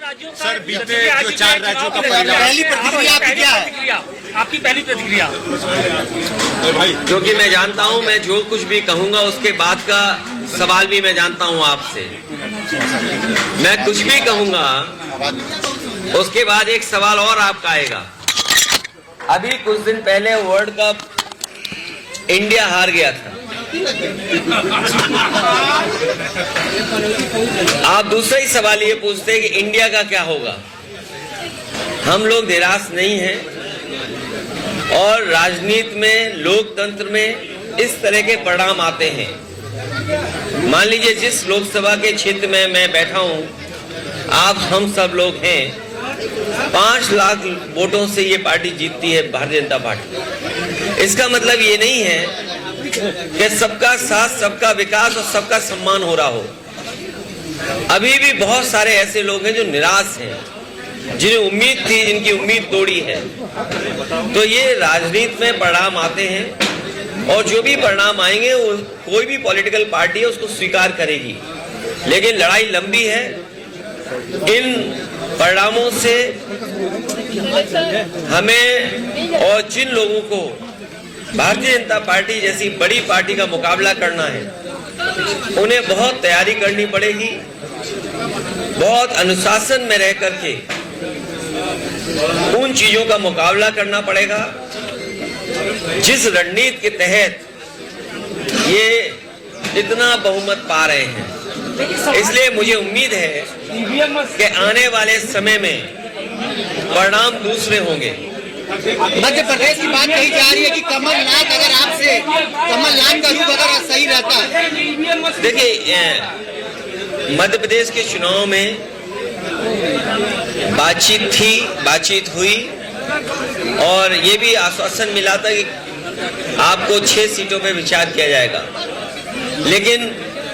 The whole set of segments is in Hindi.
सर बीते जो 4 राज्यों का परिणाम, पहली प्रतिक्रिया आपकी क्या है? आपकी पहली प्रतिक्रिया? क्योंकि मैं जानता हूं, मैं जो कुछ भी कहूंगा उसके बाद का सवाल भी मैं जानता हूं आपसे। मैं कुछ भी कहूंगा उसके बाद एक सवाल और आपका आएगा। अभी कुछ दिन पहले वर्ल्ड कप इंडिया हार गया था। आप दूसरा ही सवाल ये पूछते हैं कि इंडिया का क्या होगा। हम लोग निराश नहीं हैं और राजनीति में, लोकतंत्र में इस तरह के परिणाम आते हैं। मान लीजिए जिस लोकसभा के क्षेत्र में मैं बैठा हूं, आप हम सब लोग हैं, 5 लाख वोटों से ये पार्टी जीतती है, भारतीय जनता पार्टी। इसका मतलब ये नहीं है कि सबका साथ, सबका विकास और सबका सम्मान हो रहा हो। अभी भी बहुत सारे ऐसे लोग हैं जो निराश हैं, जिन्हें उम्मीद थी, जिनकी उम्मीद तोड़ी है। तो ये राजनीति में परिणाम आते हैं और जो भी परिणाम आएंगे वो कोई भी पॉलिटिकल पार्टी है उसको स्वीकार करेगी। लेकिन लड़ाई लंबी है। इन परिणामों से हमें और जिन लोगों को भारतीय जनता पार्टी जैसी बड़ी पार्टी का मुकाबला करना है, उन्हें बहुत तैयारी करनी पड़ेगी, बहुत अनुशासन में रह करके उन चीजों का मुकाबला करना पड़ेगा जिस रणनीति के तहत ये इतना बहुमत पा रहे हैं। इसलिए मुझे उम्मीद है कि आने वाले समय में परिणाम दूसरे होंगे। मध्य प्रदेश की बात कही जा रही है कि कमलनाथ का रूप अगर सही रहता है। देखिए, मध्य प्रदेश के चुनाव में बातचीत हुई और ये भी आश्वासन मिला था कि आपको 6 सीटों पे विचार किया जाएगा। लेकिन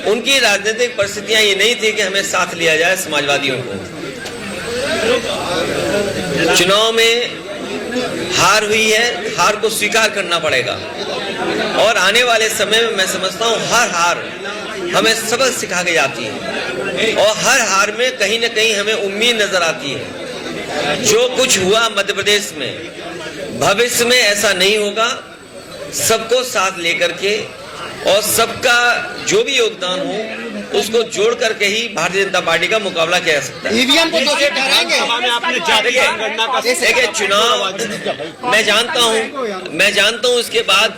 उनकी राजनीतिक परिस्थितियां ये नहीं थी कि हमें साथ लिया जाए समाजवादियों को। चुनाव में हार हुई है, हार को स्वीकार करना पड़ेगा और आने वाले समय में मैं समझता हूँ हर हार हमें सबक सिखा के जाती है और हर हार में कहीं न कहीं हमें उम्मीद नजर आती है। जो कुछ हुआ मध्य प्रदेश में, भविष्य में ऐसा नहीं होगा। सबको साथ लेकर के और सबका जो भी योगदान हो उसको जोड़ करके ही भारतीय जनता पार्टी का मुकाबला किया जा सकता है। ईवीएम को दोषी ठहराएंगे? देखिए, चुनाव मैं जानता हूं इसके बाद,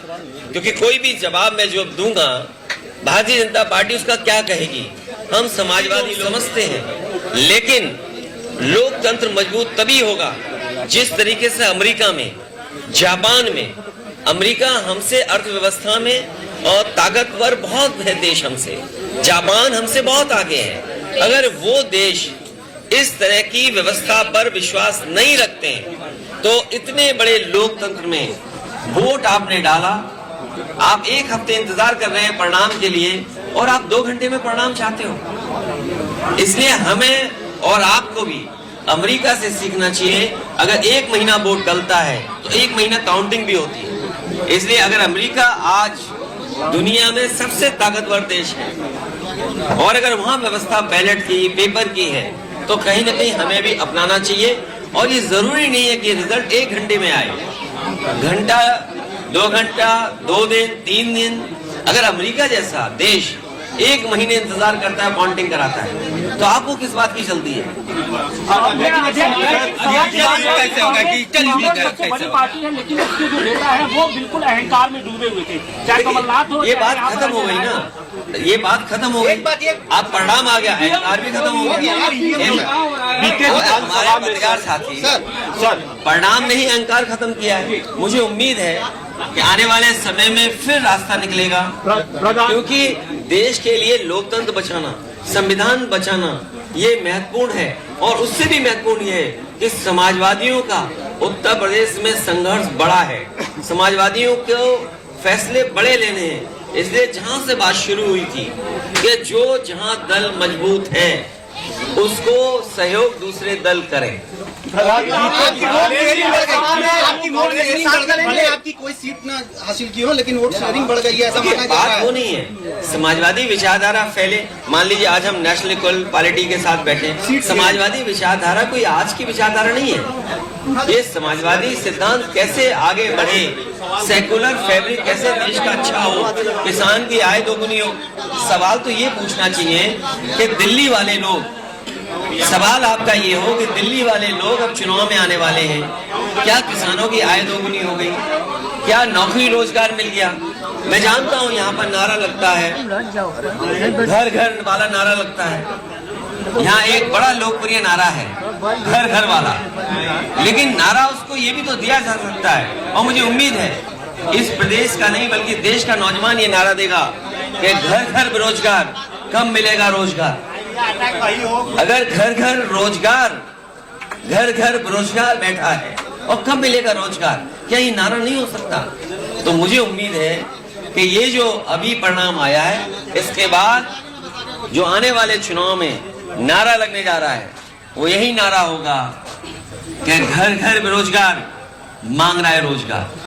क्योंकि कोई भी जवाब मैं जो दूंगा भारतीय जनता पार्टी उसका क्या कहेगी, हम समाजवादी समझते हैं। लेकिन लोकतंत्र मजबूत तभी होगा जिस तरीके से अमेरिका में, जापान में, अमेरिका हमसे अर्थव्यवस्था में और ताकतवर बहुत है देश हमसे, जापान हमसे बहुत आगे है। अगर वो देश इस तरह की व्यवस्था पर विश्वास नहीं रखते हैं तो इतने बड़े लोकतंत्र में वोट आपने डाला, आप 1 हफ्ते इंतजार कर रहे हैं परिणाम के लिए और आप 2 घंटे में परिणाम चाहते हो। इसलिए हमें और आपको भी अमेरिका से सीखना चाहिए। अगर 1 महीना वोट डलता है तो 1 महीना काउंटिंग भी होती है। इसलिए अगर अमेरिका आज दुनिया में सबसे ताकतवर देश है और अगर वहां व्यवस्था बैलेट की, पेपर की है, तो कहीं ना कहीं हमें भी अपनाना चाहिए। और ये जरूरी नहीं है कि रिजल्ट 1 घंटे में आए, घंटा, 2 घंटा, 2 दिन, 3 दिन। अगर अमेरिका जैसा देश 1 महीने इंतजार करता है, काउंटिंग कराता है, तो आपको किस बात की जल्दी है? सबसे बड़ी पार्टी है लेकिन उसके जो नेता है वो बिल्कुल अहंकार में डूबे हुए थे, चाहे कमलनाथ हो। ये बात खत्म हो गई ना, ये बात खत्म हो गई। आप परिणाम आ गया, अहंकार भी खत्म हो गया। हमारे पत्रकार साथी परिणाम नहीं अहंकार खत्म किया है। मुझे उम्मीद है कि आने वाले समय में फिर रास्ता निकलेगा, क्योंकि देश के लिए लोकतंत्र बचाना, संविधान बचाना ये महत्वपूर्ण है। और उससे भी महत्वपूर्ण ये है कि समाजवादियों का उत्तर प्रदेश में संघर्ष बड़ा है, समाजवादियों को फैसले बड़े लेने हैं। इसलिए जहां से बात शुरू हुई थी कि जहां दल मजबूत है उसको सहयोग दूसरे दल करें। आपकी कोई सीट ना हासिल की हो, लेकिन वोट शेयरिंग बढ़ गई है, ऐसा माना जा रहा बात है। वो नहीं है। समाजवादी विचारधारा फैले, मान लीजिए आज हम नेशनल इक्वालिटी के साथ बैठे, समाजवादी विचारधारा कोई आज की विचारधारा नहीं है। ये समाजवादी सिद्धांत कैसे आगे बढ़े, सेकुलर फैब्रिक कैसे देश का अच्छा हो, किसान की आय दोगुनी हो। सवाल तो ये पूछना चाहिए कि दिल्ली वाले लोग, सवाल आपका ये हो कि दिल्ली वाले लोग अब चुनाव में आने वाले हैं, क्या किसानों की आय दोगुनी हो गई, क्या नौकरी रोजगार मिल गया? मैं जानता हूँ यहाँ पर नारा लगता है, घर घर वाला नारा लगता है। यहाँ एक बड़ा लोकप्रिय नारा है घर घर वाला, लेकिन नारा उसको ये भी तो दिया जा सकता है, और मुझे उम्मीद है इस प्रदेश का नहीं बल्कि देश का नौजवान ये नारा देगा कि घर घर बेरोजगार, कब मिलेगा रोजगार। अगर घर घर रोजगार, घर घर बेरोजगार बैठा है और कब मिलेगा रोजगार, क्या ये नारा नहीं हो सकता? तो मुझे उम्मीद है कि ये जो अभी परिणाम आया है, इसके बाद जो आने वाले चुनाव में नारा लगने जा रहा है वो यही नारा होगा कि घर घर बेरोजगार, मांग रहा है रोजगार।